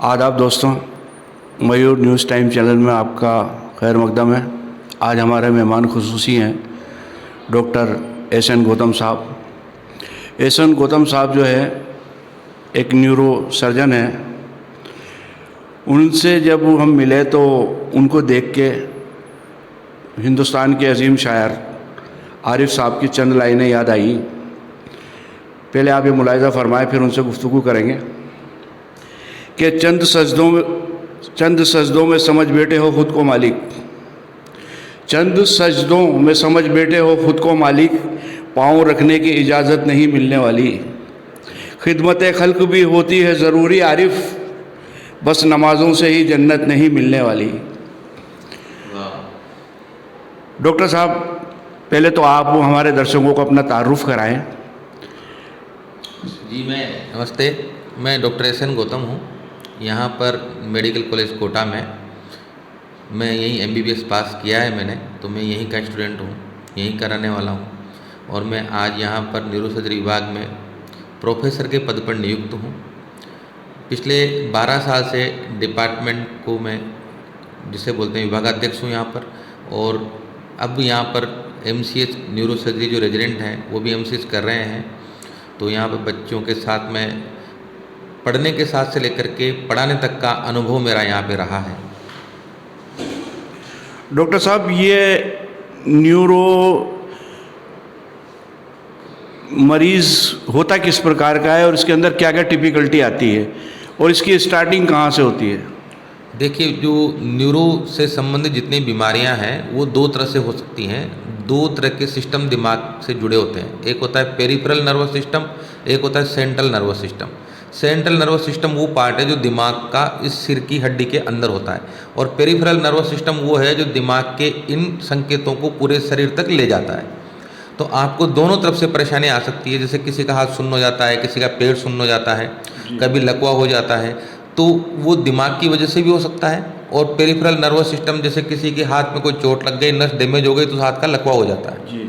आदाब दोस्तों, मयूर news time channel में आपका खैर मकदम है। आज हमारे मेहमान खुसूसी हैं डॉक्टर एस.एन. गौतम साहब। एस.एन. गौतम साहब जो है एक न्यूरो सर्जन है। उनसे जब हम मिले तो उनको देख के हिंदुस्तान के अजीम शायर आरिफ साहब की चंद लाइनें याद आई। पहले आप ये मुलाहिज़ा फरमाएं, फिर उनसे गुफ्तगू करेंगे कि चंद सजदों में समझ बैठे हो खुद को मालिक, चंद सजदों में समझ बैठे हो खुद को मालिक, पाँव रखने की इजाज़त नहीं मिलने वाली, खिदमत खल्क भी होती है ज़रूरी आरिफ, बस नमाज़ों से ही जन्नत नहीं मिलने वाली। डॉक्टर साहब, पहले तो आप हमारे दर्शकों को अपना तारुफ कराएं। जी नमस्ते, मैं डॉक्टर एस.एन. गौतम हूँ। यहाँ पर मेडिकल कॉलेज कोटा में मैं यहीं MBBS पास किया है मैंने, तो मैं यहीं का स्टूडेंट हूँ, यहीं का रहने वाला हूँ। और मैं आज यहाँ पर न्यूरोसर्जरी विभाग में प्रोफेसर के पद पर नियुक्त हूँ। पिछले 12 साल से डिपार्टमेंट को मैं जिसे बोलते हैं विभागाध्यक्ष हूँ यहाँ पर, और अब यहाँ पर MCH न्यूरोसर्जरी जो रेजिडेंट हैं वो भी MCH कर रहे हैं। तो यहाँ पर बच्चों के साथ में पढ़ने के साथ से लेकर के पढ़ाने तक का अनुभव मेरा यहाँ पे रहा है। डॉक्टर साहब, ये न्यूरो मरीज़ होता किस प्रकार का है और इसके अंदर क्या क्या टिपिकलिटी आती है और इसकी स्टार्टिंग कहाँ से होती है? देखिए, जो न्यूरो से संबंधित जितनी बीमारियां हैं वो दो तरह से हो सकती हैं। दो तरह के सिस्टम दिमाग से जुड़े होते हैं। एक होता है पेरिफेरल नर्वस सिस्टम, एक होता है central nervous system. Central nervous system वो पार्ट है जो दिमाग का इस सिर की हड्डी के अंदर होता है, और पेरिफेरल नर्वस सिस्टम वो है जो दिमाग के इन संकेतों को पूरे शरीर तक ले जाता है। तो आपको दोनों तरफ से परेशानी आ सकती है। जैसे किसी का हाथ सुन्न हो जाता है, किसी का पेट सुन्न हो जाता है, कभी लकवा हो जाता है, तो वो दिमाग की वजह से भी हो सकता है। और पेरिफेरल नर्वस सिस्टम, जैसे किसी के हाथ में कोई चोट लग गई, नस डैमेज हो गई, तो हाथ का लकवा हो जाता है।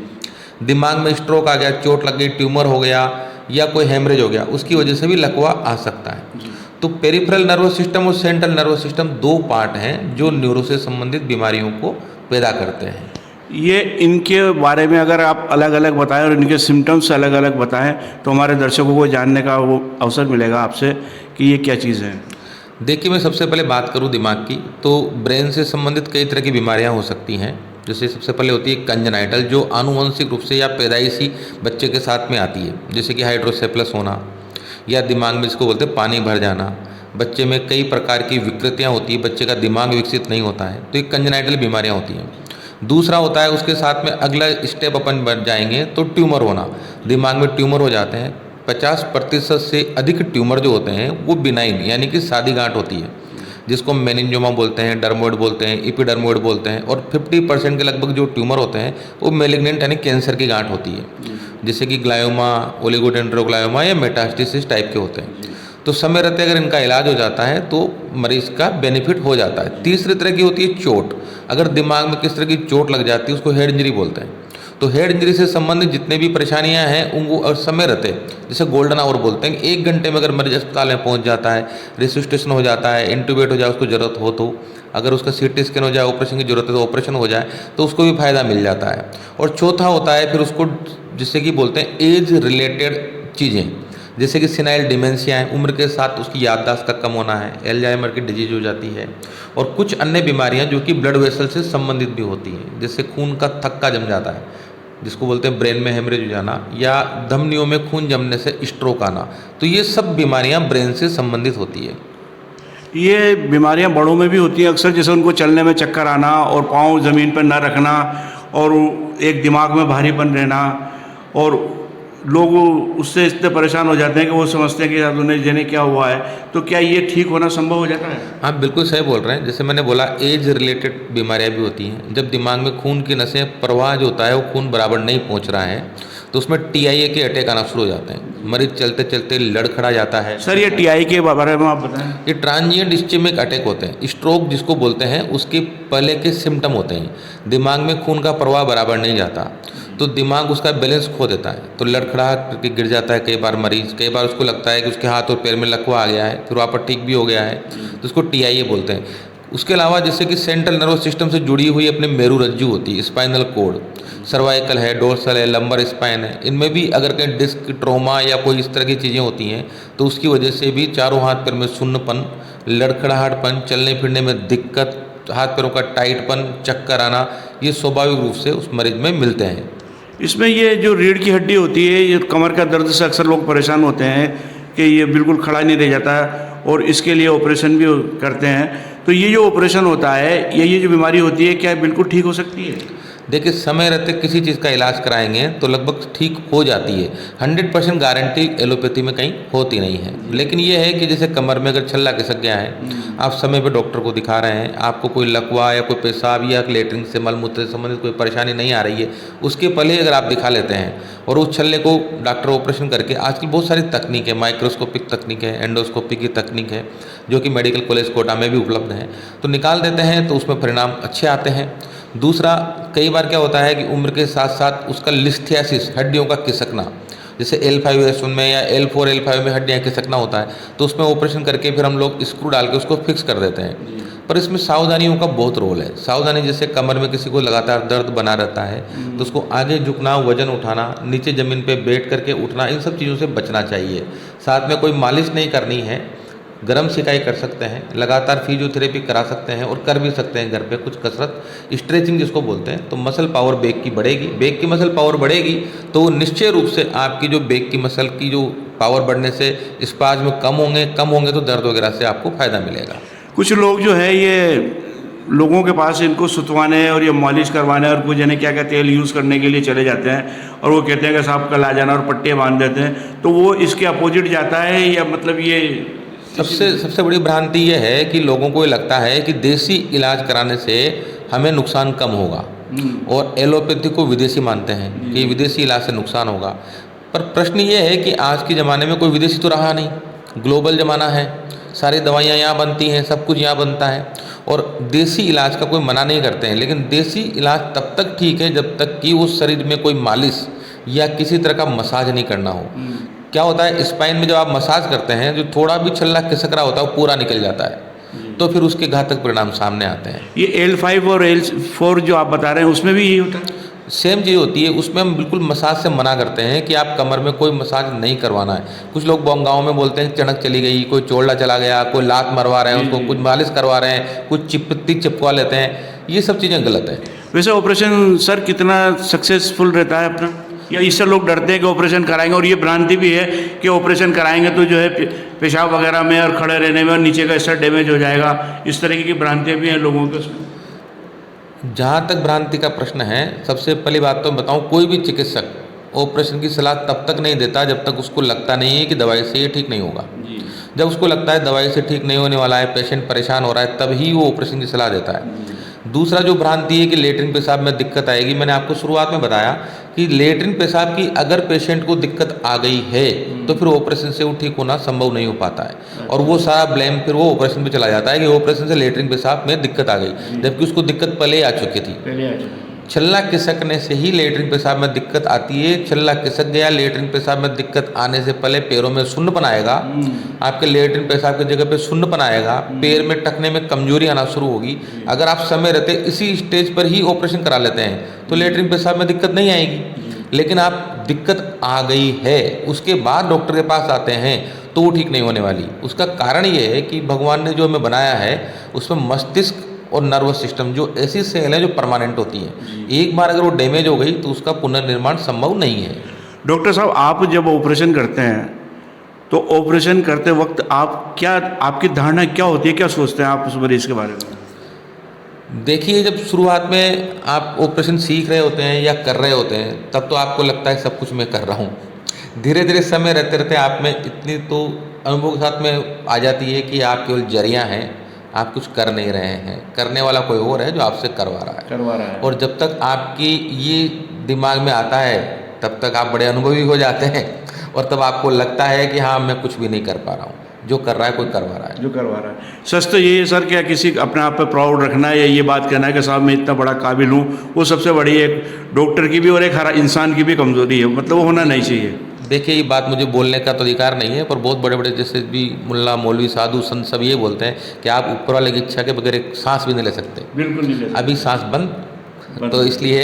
दिमाग में स्ट्रोक आ गया, चोट लग गई, ट्यूमर हो गया या कोई हेमरेज हो गया, उसकी वजह से भी लकवा आ सकता है। तो पेरिफेरल नर्वस सिस्टम और सेंट्रल नर्वस सिस्टम दो पार्ट हैं जो न्यूरो से संबंधित बीमारियों को पैदा करते हैं। ये इनके बारे में अगर आप अलग अलग बताएं और इनके सिम्टम्स अलग अलग बताएं तो हमारे दर्शकों को जानने का वो अवसर मिलेगा आपसे कि ये क्या चीज़ है। देखिए, मैं सबसे पहले बात करूं दिमाग की, तो ब्रेन से संबंधित कई तरह की बीमारियां हो सकती हैं। जैसे सबसे पहले होती है कंजेनाइटल, जो आनुवंशिक रूप से या पैदाइशी बच्चे के साथ में आती है, जैसे कि हाइड्रोसेफलस होना, या दिमाग में जिसको बोलते हैं पानी भर जाना। बच्चे में कई प्रकार की विकृतियाँ होती है, बच्चे का दिमाग विकसित नहीं होता है, तो ये कंजेनाइटल बीमारियाँ होती हैं। दूसरा होता है, उसके साथ में अगला स्टेप अपन बढ़ जाएंगे तो ट्यूमर होना। दिमाग में ट्यूमर हो जाते हैं। 50% से अधिक ट्यूमर जो होते हैं वो बिनाइन यानी कि सादी गांठ होती है, जिसको मेनिंजोमा बोलते हैं, डर्मोइड बोलते हैं, एपिडर्मोइड बोलते हैं। और 50% के लगभग जो ट्यूमर होते हैं वो मेलिग्नेंट यानी कैंसर की गांठ होती है, जैसे कि ग्लायोमा, ओलिगोडेंड्रोग्लायोमा या मेटास्टेसिस टाइप के होते हैं। तो समय रहते अगर इनका इलाज हो जाता है तो मरीज का बेनिफिट हो जाता है। तीसरी तरह की होती है चोट। अगर दिमाग में किस तरह की चोट लग जाती है उसको हेड इंजरी बोलते हैं। तो हेड इंजरी से संबंधित जितने भी परेशानियां हैं उनको समय रहते, जैसे गोल्डन आवर बोलते हैं, 1 घंटे में अगर मरीज अस्पताल में पहुंच जाता है, रिसुसिटेशन हो जाता है, इंटूबेट हो जाए उसको ज़रूरत हो तो, अगर उसका CT स्कैन हो जाए, ऑपरेशन की जरूरत है तो ऑपरेशन हो जाए, तो उसको भी फ़ायदा मिल जाता है। और चौथा होता है फिर उसको जिससे कि बोलते हैं एज रिलेटेड चीज़ें, जैसे कि सिनाइल डिमेंशिया है, उम्र के साथ उसकी याददाश्त का कम होना है, एल्जाइमर की डिजीज हो जाती है, और कुछ अन्य बीमारियां जो कि ब्लड वेसल से संबंधित भी होती हैं, जैसे खून का थक्का जम जाता है, जिसको बोलते हैं ब्रेन में हेमरेज हो जाना, या धमनियों में खून जमने से स्ट्रोक आना। तो ये सब बीमारियां ब्रेन से संबंधित होती है। ये बीमारियां बड़ों में भी होती हैं अक्सर, जैसे उनको चलने में चक्कर आना और पाँव ज़मीन पर ना रखना और एक दिमाग में भारीपन रहना, और लोग उससे इतने परेशान हो जाते हैं कि वो समझते हैं कि यार उन्हें जिन्हें क्या हुआ है। तो क्या ये ठीक होना संभव हो जाता है? आप बिल्कुल सही बोल रहे हैं। जैसे मैंने बोला, एज रिलेटेड बीमारियां भी होती हैं। जब दिमाग में खून की नसें प्रवाह जो होता है वो खून बराबर नहीं पहुंच रहा है, तो उसमें TIA के अटैक आना शुरू हो जाते हैं। मरीज चलते चलते लड़खड़ा जाता है। सर ये TI के बारे में आप बताएं। ये ट्रांजिएंट इस्चेमिक अटैक होते हैं, स्ट्रोक जिसको बोलते हैं, उसके पहले के सिम्टम होते हैं। दिमाग में खून का प्रवाह बराबर नहीं जाता, तो दिमाग उसका बैलेंस खो देता है, तो लड़खड़ा करके गिर जाता है कई बार मरीज। कई बार उसको लगता है कि उसके हाथ और पैर में लकवा आ गया है, फिर वहाँ पर ठीक भी हो गया है, तो उसको TIA बोलते हैं। उसके अलावा जैसे कि सेंट्रल नर्वस सिस्टम से जुड़ी हुई अपने मेरु रज्जु होती है, स्पाइनल कोड, सर्वाइकल है, डोर्सल है, लंबर स्पाइन है, इनमें भी अगर कहीं डिस्क ट्रोमा या कोई इस तरह की चीज़ें होती हैं तो उसकी वजह से भी चारों हाथ पैर में सुन्नपन, लड़खड़ाहटपन, चलने फिरने में दिक्कत, हाथ पैरों का टाइटपन, चक्कर आना, ये स्वाभाविक रूप से उस मरीज में मिलते हैं। इसमें ये जो रीढ़ की हड्डी होती है, ये कमर का दर्द से अक्सर लोग परेशान होते हैं कि ये बिल्कुल खड़ा नहीं रह जाता, और इसके लिए ऑपरेशन भी करते हैं। तो ये जो ऑपरेशन होता है, ये जो बीमारी होती है, क्या बिल्कुल ठीक हो सकती है? देखिए, समय रहते किसी चीज़ का इलाज कराएंगे तो लगभग ठीक हो जाती है। 100% गारंटी एलोपैथी में कहीं होती नहीं है। लेकिन ये है कि जैसे कमर में अगर छल्ला खिसक गया है, आप समय पे डॉक्टर को दिखा रहे हैं, आपको कोई लकवा या कोई पेशाब या लेटरिन से मलमूत्र से संबंधित कोई परेशानी नहीं आ रही है, उसके पहले अगर आप दिखा लेते हैं और उस छल्ले को डॉक्टर ऑपरेशन करके, आजकल बहुत सारी तकनीक है, माइक्रोस्कोपिक तकनीक है, एंडोस्कोपी की तकनीक है, जो कि मेडिकल कॉलेज कोटा में भी उपलब्ध है, तो निकाल देते हैं तो उसमें परिणाम अच्छे आते हैं। दूसरा, कई बार क्या होता है कि उम्र के साथ साथ उसका लिस्थियासिस, हड्डियों का खिसकना, जैसे L5S1 में या L4 L5 में हड्डियाँ खिसकना होता है, तो उसमें ऑपरेशन करके फिर हम लोग स्क्रू डाल के उसको फिक्स कर देते हैं। पर इसमें सावधानियों का बहुत रोल है। सावधानी जैसे कमर में किसी को लगातार दर्द बना रहता है तो उसको आगे झुकना, वजन उठाना, नीचे ज़मीन पे बैठ करके उठना, इन सब चीज़ों से बचना चाहिए। साथ में कोई मालिश नहीं करनी है, गर्म सिकाई कर सकते हैं, लगातार फिजियोथेरेपी करा सकते हैं और कर भी सकते हैं घर पे कुछ कसरत, स्ट्रेचिंग जिसको बोलते हैं, तो मसल पावर बैक की बढ़ेगी। बैक की मसल पावर बढ़ेगी तो निश्चय रूप से आपकी जो बैक की मसल की जो पावर बढ़ने से स्पाज्म कम होंगे तो दर्द वगैरह से आपको फ़ायदा मिलेगा। कुछ लोग जो है, ये लोगों के पास इनको सुतवाने और ये मालिश करवाने और कुछ जाने क्या क्या तेल यूज़ करने के लिए चले जाते हैं, और वो कहते हैं कि साहब कल आ जाना, और पट्टे बांध देते हैं, तो वो इसके अपोजिट जाता है, या मतलब ये सबसे बड़ी भ्रांति यह है कि लोगों को ये लगता है कि देसी इलाज कराने से हमें नुकसान कम होगा, और एलोपैथी को विदेशी मानते हैं कि विदेशी इलाज से नुकसान होगा। पर प्रश्न ये है कि आज के ज़माने में कोई विदेशी तो रहा नहीं, ग्लोबल ज़माना है, सारी दवाइयाँ यहाँ बनती हैं, सब कुछ यहाँ बनता है, और देसी इलाज का कोई मना नहीं करते हैं। लेकिन देसी इलाज तब तक ठीक है जब तक कि उस शरीर में कोई मालिश या किसी तरह का मसाज नहीं करना हो। क्या होता है, स्पाइन में जब आप मसाज करते हैं, जो थोड़ा भी छल्ला खिसक रहा होता है वो पूरा निकल जाता है, तो फिर उसके घातक परिणाम सामने आते हैं। ये L5 और L4 जो आप बता रहे हैं, उसमें भी यही होता है? सेम चीज़ होती है। उसमें हम बिल्कुल मसाज से मना करते हैं कि आप कमर में कोई मसाज नहीं करवाना है। कुछ लोग गाँव में बोलते हैं चढ़क चली गई, कोई चोला चला गया, कोई लात मरवा रहे हैं उसको, कुछ मालिश करवा रहे हैं, कुछ चिपत्ती चिपकवा लेते हैं, ये सब चीज़ें गलत है। वैसे ऑपरेशन सर कितना सक्सेसफुल रहता है अपना, या इससे लोग डरते हैं कि ऑपरेशन कराएंगे, और ये भ्रांति भी है कि ऑपरेशन कराएंगे तो जो है पेशाब वगैरह में और खड़े रहने में और नीचे का हिस्सा डैमेज हो जाएगा, इस तरीके की भ्रांतियाँ भी हैं लोगों के उसमें। जहाँ तक भ्रांति का प्रश्न है, सबसे पहली बात तो बताऊँ, कोई भी चिकित्सक ऑपरेशन की सलाह तब तक नहीं देता जब तक उसको लगता नहीं है कि दवाई से ये ठीक नहीं होगा। जब उसको लगता है दवाई से ठीक नहीं होने वाला है, पेशेंट परेशान हो रहा है, तभी वो ऑपरेशन की सलाह देता है। दूसरा जो भ्रांति है कि लेटरिन पेशाब में दिक्कत आएगी, मैंने आपको शुरुआत में बताया कि लेटरिन पेशाब की अगर पेशेंट को दिक्कत आ गई है तो फिर ऑपरेशन से वो ठीक होना संभव नहीं हो पाता है, और वो सारा ब्लेम फिर वो ऑपरेशन पे चला जाता है कि ऑपरेशन से लेटरिन पेशाब में दिक्कत आ गई, जबकि उसको दिक्कत पहले ही आ चुकी थी। छल्ला खिसकने से ही लेटरिन पेशाब में दिक्कत आती है। छल्ला खिसक गया, लेटरिन पेशाब में दिक्कत आने से पहले पैरों में सुन्नपन आएगा, आपके लेटरिन पेशाब की जगह पे सुन्नपन आएगा, पैर में टखने में कमजोरी आना शुरू होगी। अगर आप समय रहते इसी स्टेज पर ही ऑपरेशन करा लेते हैं तो लेटरिन पेशाब में दिक्कत नहीं आएगी। लेकिन आप दिक्कत आ गई है, उसके बाद डॉक्टर के पास आते हैं तो वो ठीक नहीं होने वाली। उसका कारण ये है कि भगवान ने जो हमें बनाया है उसमें मस्तिष्क और नर्वस सिस्टम जो ऐसी सेल है जो परमानेंट होती है, एक बार अगर वो डैमेज हो गई तो उसका पुनर्निर्माण संभव नहीं है। डॉक्टर साहब, आप जब ऑपरेशन करते हैं तो ऑपरेशन करते वक्त आप क्या, आपकी धारणा क्या होती है, क्या सोचते हैं आप उस मरीज के बारे में? देखिए, जब शुरुआत में आप ऑपरेशन सीख रहे होते हैं या कर रहे होते हैं तब तो आपको लगता है सब कुछ मैं कर रहा हूँ। धीरे धीरे समय रहते रहते आप में इतनी तो अनुभव के साथ में आ जाती है कि आप केवल जरिया हैं, आप कुछ कर नहीं रहे हैं, करने वाला कोई और है जो आपसे करवा रहा है। और जब तक आपकी ये दिमाग में आता है तब तक आप बड़े अनुभवी हो जाते हैं और तब आपको लगता है कि हाँ मैं कुछ भी नहीं कर पा रहा हूँ, जो कर रहा है कोई करवा रहा है। जो करवा रहा है। सच तो ये है सर, क्या किसी अपने आप पे प्राउड रखना है या ये बात कहना है कि साहब मैं इतना बड़ा काबिल हूँ, वो सबसे बड़ी एक डॉक्टर की भी और एक हर इंसान की भी कमज़ोरी है, मतलब वो होना नहीं चाहिए। देखिए ये बात मुझे बोलने का तो अधिकार नहीं है, पर बहुत बड़े बड़े जैसे भी मुल्ला मौलवी साधु संत सब ये बोलते हैं कि आप ऊपर वाले की इच्छा के बगैर एक सांस भी नहीं ले सकते। बिल्कुल नहीं ले सकते। अभी सांस बंद। तो इसलिए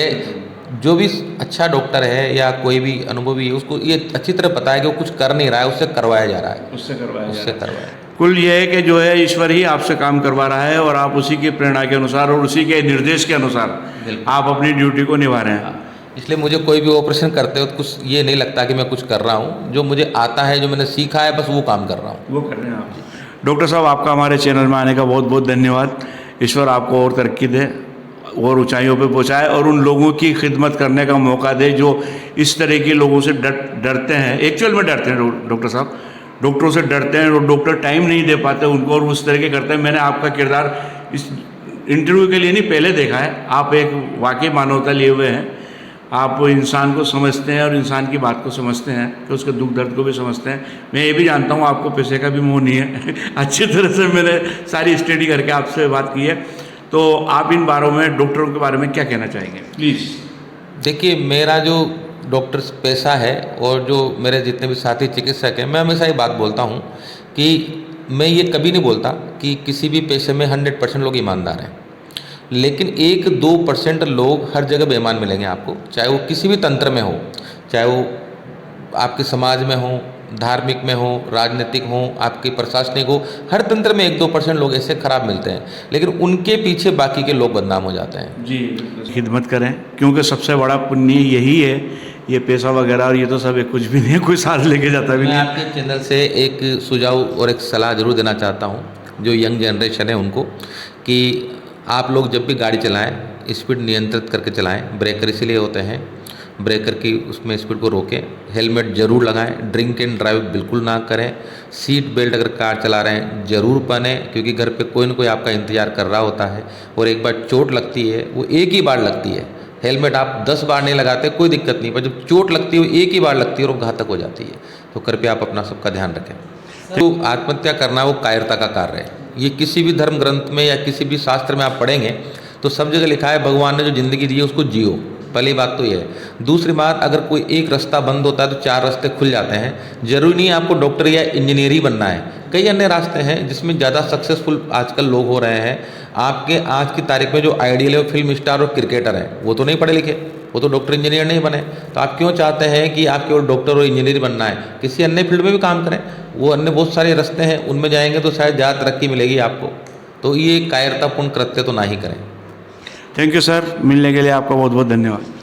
जो भी अच्छा डॉक्टर है या कोई भी अनुभवी है उसको ये अच्छी तरह पता है कि वो कुछ कर नहीं रहा है, उससे करवाया जा रहा है, उससे करवाया। कुल ये है कि जो है ईश्वर ही आपसे काम करवा रहा है और आप उसी की प्रेरणा के अनुसार और उसी के निर्देश के अनुसार आप अपनी ड्यूटी को निभा रहे हैं। इसलिए मुझे कोई भी ऑपरेशन करते हो तो कुछ ये नहीं लगता कि मैं कुछ कर रहा हूँ, जो मुझे आता है, जो मैंने सीखा है, बस वो काम कर रहा हूँ। वो कर रहे हैं आप। डॉक्टर साहब आपका हमारे चैनल में आने का बहुत बहुत धन्यवाद। ईश्वर आपको और तरक्की दे और ऊंचाइयों पे पहुंचाए और उन लोगों की खिदमत करने का मौका दे जो इस तरह के लोगों से डरते हैं, एक्चुअल में डरते हैं डॉक्टर साहब, डॉक्टरों से डरते हैं और डॉक्टर टाइम नहीं दे पाते उनको और उस तरह के करते हैं। मैंने आपका किरदार इस इंटरव्यू के लिए नहीं पहले देखा है। आप एक वाकई मानवता लिए हुए हैं, आप इंसान को समझते हैं और इंसान की बात को समझते हैं कि उसके दुख दर्द को भी समझते हैं। मैं ये भी जानता हूँ आपको पैसे का भी मोह नहीं है अच्छी तरह से मैंने सारी स्टडी करके आपसे बात की है। तो आप इन बारों में डॉक्टरों के बारे में क्या कहना चाहेंगे प्लीज़? देखिए मेरा जो डॉक्टर पेशा है और जो मेरे जितने भी साथी चिकित्सक हैं, मैं हमेशा ये बात बोलता हूँ कि मैं ये कभी नहीं बोलता कि किसी भी पेशे में 100% लोग ईमानदार हैं, लेकिन 1-2% लोग हर जगह बेईमान मिलेंगे आपको, चाहे वो किसी भी तंत्र में हो, चाहे वो आपके समाज में हो, धार्मिक में हो, राजनीतिक हो, आपके प्रशासनिक हो, हर तंत्र में 1-2% लोग ऐसे खराब मिलते हैं, लेकिन उनके पीछे बाकी के लोग बदनाम हो जाते हैं। जी, खिदमत करें क्योंकि सबसे बड़ा पुण्य यही है। ये पैसा वगैरह और ये तो सब कुछ भी नहीं है, कोई साथ लेके जाता भी नहीं। मैं आपके चैनल से एक सुझाव और एक सलाह जरूर देना चाहता हूँ जो यंग जनरेशन है उनको, कि आप लोग जब भी गाड़ी चलाएं स्पीड नियंत्रित करके चलाएं। ब्रेकर इसीलिए होते हैं, ब्रेकर की उसमें स्पीड को रोकें। हेलमेट ज़रूर लगाएं। ड्रिंक एंड ड्राइव बिल्कुल ना करें। सीट बेल्ट अगर कार चला रहे हैं ज़रूर पहने, क्योंकि घर पे कोई ना कोई आपका इंतज़ार कर रहा होता है और एक बार चोट लगती है वो एक ही बार लगती है। हेलमेट आप 10 बार नहीं लगाते कोई दिक्कत नहीं, पर जब चोट लगती है वो एक ही बार लगती है और वो घातक हो जाती है। तो कृपया आप अपना सबका ध्यान रखें। तो आत्महत्या करना वो कायरता का कार्य है। ये किसी भी धर्म ग्रंथ में या किसी भी शास्त्र में आप पढ़ेंगे तो सब जगह लिखा है भगवान ने जो ज़िंदगी दी है उसको जियो। पहली बात तो ये है। दूसरी बात, अगर कोई एक रास्ता बंद होता है तो 4 रास्ते खुल जाते हैं। जरूरी नहीं है आपको डॉक्टर या इंजीनियर ही बनना है, कई अन्य रास्ते हैं जिसमें ज़्यादा सक्सेसफुल आजकल लोग हो रहे हैं। आपके आज की तारीख में जो आइडियल है वो फिल्म स्टार और क्रिकेटर हैं, वो तो नहीं पढ़े लिखे, वो तो डॉक्टर इंजीनियर नहीं बने। तो आप क्यों चाहते हैं कि आप केवल डॉक्टर और इंजीनियर बनना है? किसी अन्य फील्ड में भी काम करें, वो अन्य बहुत सारे रास्ते हैं, उनमें जाएंगे तो शायद ज़्यादा तरक्की मिलेगी आपको। तो ये कायरतापूर्ण कृत्य तो ना ही करें। थैंक यू सर, मिलने के लिए आपका बहुत बहुत धन्यवाद।